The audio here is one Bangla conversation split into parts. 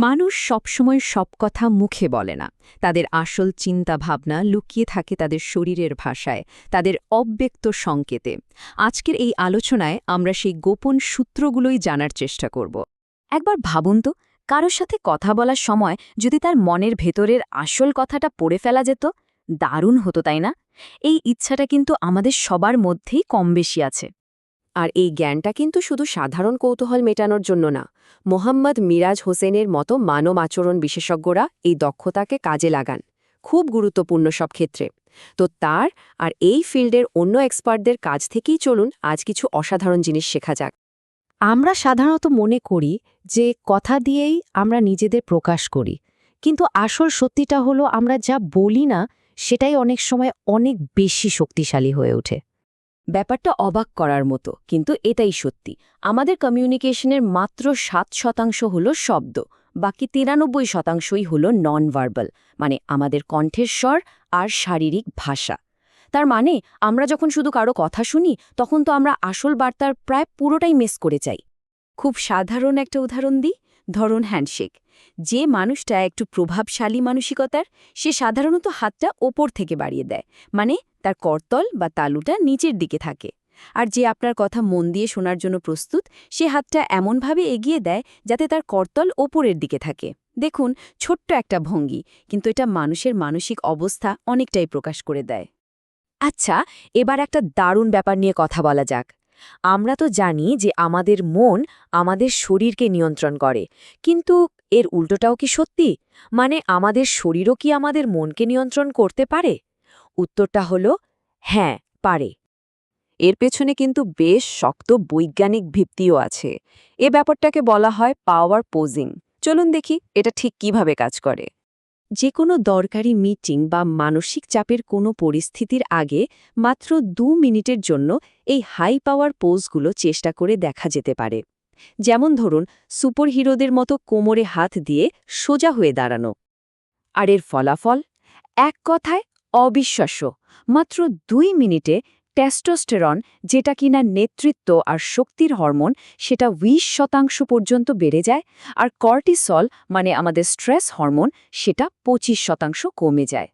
মানুষ সবসময় সব কথা মুখে বলে না। তাদের আসল চিন্তা ভাবনা লুকিয়ে থাকে তাদের শরীরের ভাষায়, তাদের অব্যক্ত সংকেতে। আজকের এই আলোচনায় আমরা সেই গোপন সূত্রগুলোই জানার চেষ্টা করব। একবার ভাবুন তো, কারোর সাথে কথা বলার সময় যদি তার মনের ভেতরের আসল কথাটা পড়ে ফেলা যেত, দারুণ হতো তাই না? এই ইচ্ছাটা কিন্তু আমাদের সবার মধ্যেই কম বেশি আছে। আর এই জ্ঞানটা কিন্তু শুধু সাধারণ কৌতূহল মেটানোর জন্য না। মোহাম্মদ মিরাজ হোসেনের মতো মানব আচরণ বিশেষজ্ঞরা এই দক্ষতাকে কাজে লাগান, খুব গুরুত্বপূর্ণ সব ক্ষেত্রে। তো তার আর এই ফিল্ডের অন্য এক্সপার্টদের কাছ থেকেই চলুন আজ কিছু অসাধারণ জিনিস শেখা যাক। আমরা সাধারণত মনে করি যে কথা দিয়েই আমরা নিজেদের প্রকাশ করি, কিন্তু আসল সত্যিটা হলো আমরা যা বলি না সেটাই অনেক সময় অনেক বেশি শক্তিশালী হয়ে ওঠে। ব্যাপারটা অবাক করার মতো, কিন্তু এটাই সত্যি। আমাদের কমিউনিকেশনের মাত্র 7% হলো শব্দ, বাকি 93%ই হলো নন ভার্বাল, মানে আমাদের কণ্ঠের স্বর আর শারীরিক ভাষা। তার মানে আমরা যখন শুধু কারো কথা শুনি, তখন তো আমরা আসল বার্তার প্রায় পুরোটাই মিস করে যাই। খুব সাধারণ একটা উদাহরণ দিই, ধরুন হ্যান্ডশেক। যে মানুষটা একটু প্রভাবশালী মানসিকতার, সে সাধারণত হাতটা ওপর থেকে বাড়িয়ে দেয়, মানে তার করতল বা তালুটা নিচের দিকে থাকে। আর যে আপনার কথা মন দিয়ে শোনার জন্য প্রস্তুত, সে হাতটা এমনভাবে এগিয়ে দেয় যাতে তার করতল ওপরের দিকে থাকে। দেখুন, ছোট্ট একটা ভঙ্গি, কিন্তু এটা মানুষের মানসিক অবস্থা অনেকটাই প্রকাশ করে দেয়। আচ্ছা, এবার একটা দারুণ ব্যাপার নিয়ে কথা বলা যাক। আমরা তো জানি যে আমাদের মন আমাদের শরীরকে নিয়ন্ত্রণ করে, কিন্তু এর উল্টোটাও কি সত্যি? মানে আমাদের শরীরও কি আমাদের মনকে নিয়ন্ত্রণ করতে পারে? উত্তরটা হলো হ্যাঁ, পারে। এর পেছনে কিন্তু বেশ শক্ত বৈজ্ঞানিক ভিত্তিও আছে। এ ব্যাপারটাকে বলা হয় পাওয়ার পোজিং। চলুন দেখি এটা ঠিক কিভাবে কাজ করে। যে কোনো দরকারি মিটিং বা মানসিক চাপের কোনো পরিস্থিতির আগে মাত্র 2 মিনিটের জন্য এই হাই পাওয়ার পোজগুলো চেষ্টা করে দেখা যেতে পারে। যেমন ধরুন, সুপারহিরোদের মতো কোমরে হাত দিয়ে সোজা হয়ে দাঁড়ানো। আর এর ফলাফল এক কথায় অবিশ্বাস্য। মাত্র 2 মিনিটে টেস্টোস্টেরন, যেটা কিনা নেতৃত্ব আর শক্তির হরমোন, সেটা 20% পর্যন্ত বেড়ে যায়। আর কর্টিসল, মানে আমাদের স্ট্রেস হরমোন, সেটা 25% কমে যায়।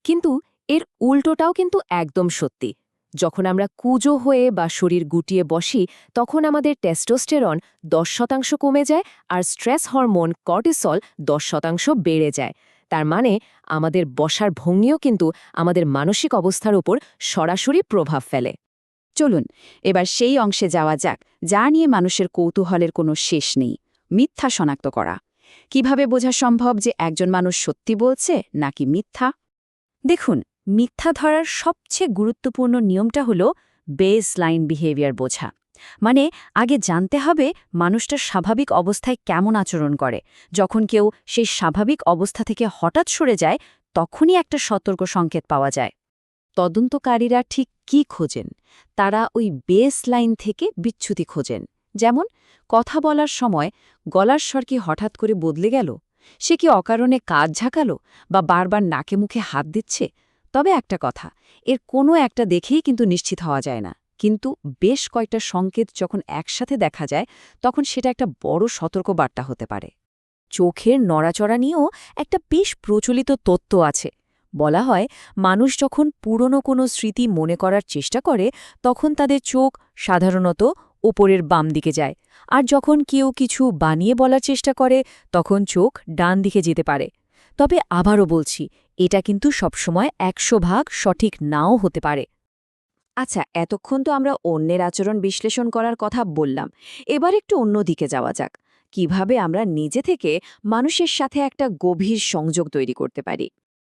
কিন্তু এর উল্টোটাও কিন্তু একদম সত্যি। যখন আমরা কুঁজো হয়ে বা শরীর গুটিয়ে বসি, তখন আমাদের টেস্টোস্টেরন 10% কমে যায় আর স্ট্রেস হরমোন কর্টিসল 10% বেড়ে যায়। তার মানে আমাদের বসার ভঙ্গিও কিন্তু আমাদের মানসিক অবস্থার উপর সরাসরি প্রভাব ফেলে। চলুন এবার সেই অংশে যাওয়া যাক যা নিয়ে মানুষের কৌতূহলের কোনো শেষ নেই, মিথ্যা শনাক্ত করা। কিভাবে বোঝা সম্ভব যে একজন মানুষ সত্যি বলছে নাকি মিথ্যা? দেখুন, মিথ্যা ধরার সবচেয়ে গুরুত্বপূর্ণ নিয়মটা হলো বেস লাইন বিহেভিয়ার বোঝা। মানে আগে জানতে হবে মানুষটার স্বাভাবিক অবস্থায় কেমন আচরণ করে। যখন কেউ সেই স্বাভাবিক অবস্থা থেকে হঠাৎ সরে যায়, তখনই একটা সতর্ক সংকেত পাওয়া যায়। তদন্তকারীরা ঠিক কি খোঁজেন? তারা ওই বেস লাইন থেকে বিচ্যুতি খোঁজেন। যেমন, কথা বলার সময় গলার স্বর কি হঠাৎ করে বদলে গেল? সে কি অকারণে কাঁধ ঝাঁকালো বা বারবার নাকে মুখে হাত দিচ্ছে? তবে একটা কথা, এর কোনো একটা দেখেই কিন্তু নিশ্চিত হওয়া যায় না। কিন্তু বেশ কয়েকটা সংকেত যখন একসাথে দেখা যায়, তখন সেটা একটা বড় সতর্কবার্তা হতে পারে। চোখের নড়াচড়া নিয়েও একটা বেশ প্রচলিত তত্ত্ব আছে। বলা হয়, মানুষ যখন পুরনো কোনো স্মৃতি মনে করার চেষ্টা করে, তখন তাদের চোখ সাধারণত ওপরের বাম দিকে যায়। আর যখন কেউ কিছু বানিয়ে বলার চেষ্টা করে, তখন চোখ ডান দিকে যেতে পারে। তবে আবারও বলছি, এটা কিন্তু সবসময় 100% সঠিক নাও হতে পারে। আচ্ছা, এতক্ষণ তো আমরা অন্যের আচরণ বিশ্লেষণ করার কথা বললাম। এবার একটু অন্যদিকে যাওয়া যাক। কিভাবে আমরা নিজে থেকে মানুষের সাথে একটা গভীর সংযোগ তৈরি করতে পারি?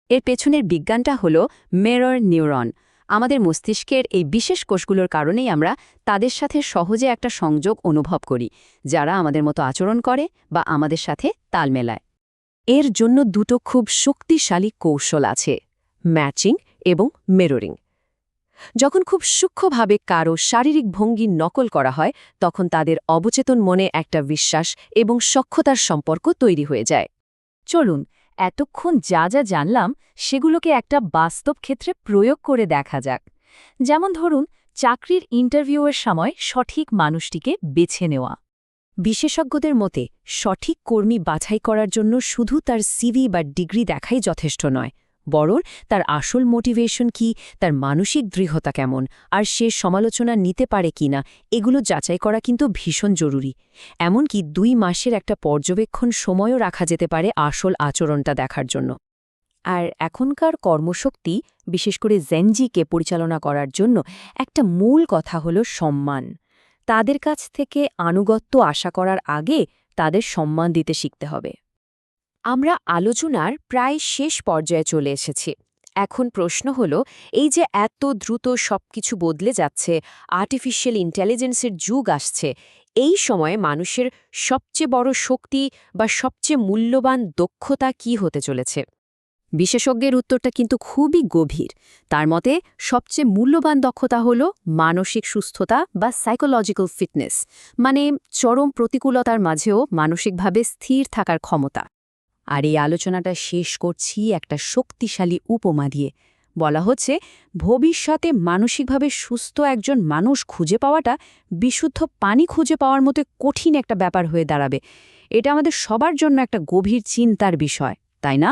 এর পেছনের বিজ্ঞানটা হলো মিরর নিউরন। আমাদের মস্তিষ্কের এই বিশেষ কোষগুলোর কারণেই আমরা তাদের সাথে সহজে একটা সংযোগ অনুভব করি, যারা আমাদের মতো আচরণ করে বা আমাদের সাথে তাল মেলায়। এর জন্য দুটো খুব শক্তিশালী কৌশল আছে: ম্যাচিং এবং মিররিং। যখন খুব সূক্ষ্মভাবে কারো শারীরিক ভঙ্গির নকল করা হয়, তখন তাদের অবচেতন মনে একটা বিশ্বাস এবং সখ্যতার সম্পর্ক তৈরি হয়ে যায়। চলুন এতক্ষণ যা যা জানলাম সেগুলোকে একটা বাস্তব ক্ষেত্রে প্রয়োগ করে দেখা যাক। যেমন ধরুন, চাকরির ইন্টারভিউয়ের সময় সঠিক মানুষটিকে বেছে নেওয়া। বিশেষজ্ঞদের মতে সঠিক কর্মী বাছাই করার জন্য শুধু তার সিভি বা ডিগ্রি দেখাই যথেষ্ট নয়, বরং তার আসল মোটিভেশন কি, তার মানসিক দৃঢ়তা কেমন, আর সে সমালোচনা নিতে পারে কিনা এগুলো যাচাই করা কিন্তু ভীষণ জরুরি। এমনকি 2 মাসের একটা পর্যবেক্ষণ সময়ও রাখা যেতে পারে আসল আচরণটা দেখার জন্য। আর এখনকার কর্মশক্তি, বিশেষ করে জেনজিকে পরিচালনা করার জন্য একটা মূল কথা হলো সম্মান। তাদের কাছ থেকে আনুগত্য আশা করার আগে তাদের সম্মান দিতে শিখতে হবে। আমরা আলোচনার প্রায় শেষ পর্যায়ে চলে এসেছি। এখন প্রশ্ন হলো, এই যে এত দ্রুত সবকিছু বদলে যাচ্ছে, আর্টিফিশিয়াল ইন্টেলিজেন্সের যুগ আসছে, এই সময়ে মানুষের সবচেয়ে বড় শক্তি বা সবচেয়ে মূল্যবান দক্ষতা কি হতে চলেছে? বিশেষজ্ঞের উত্তরটা কিন্তু খুবই গভীর। তার মতে সবচেয়ে মূল্যবান দক্ষতা হল মানসিক সুস্থতা বা সাইকোলজিক্যাল ফিটনেস, মানে চরম প্রতিকূলতার মাঝেও মানসিকভাবে স্থির থাকার ক্ষমতা। আর এই আলোচনাটা শেষ করছি একটা শক্তিশালী উপমা দিয়ে। বলা হচ্ছে, ভবিষ্যতে মানসিকভাবে সুস্থ একজন মানুষ খুঁজে পাওয়াটা বিশুদ্ধ পানি খুঁজে পাওয়ার মতো কঠিন একটা ব্যাপার হয়ে দাঁড়াবে। এটা আমাদের সবার জন্য একটা গভীর চিন্তার বিষয়, তাই না?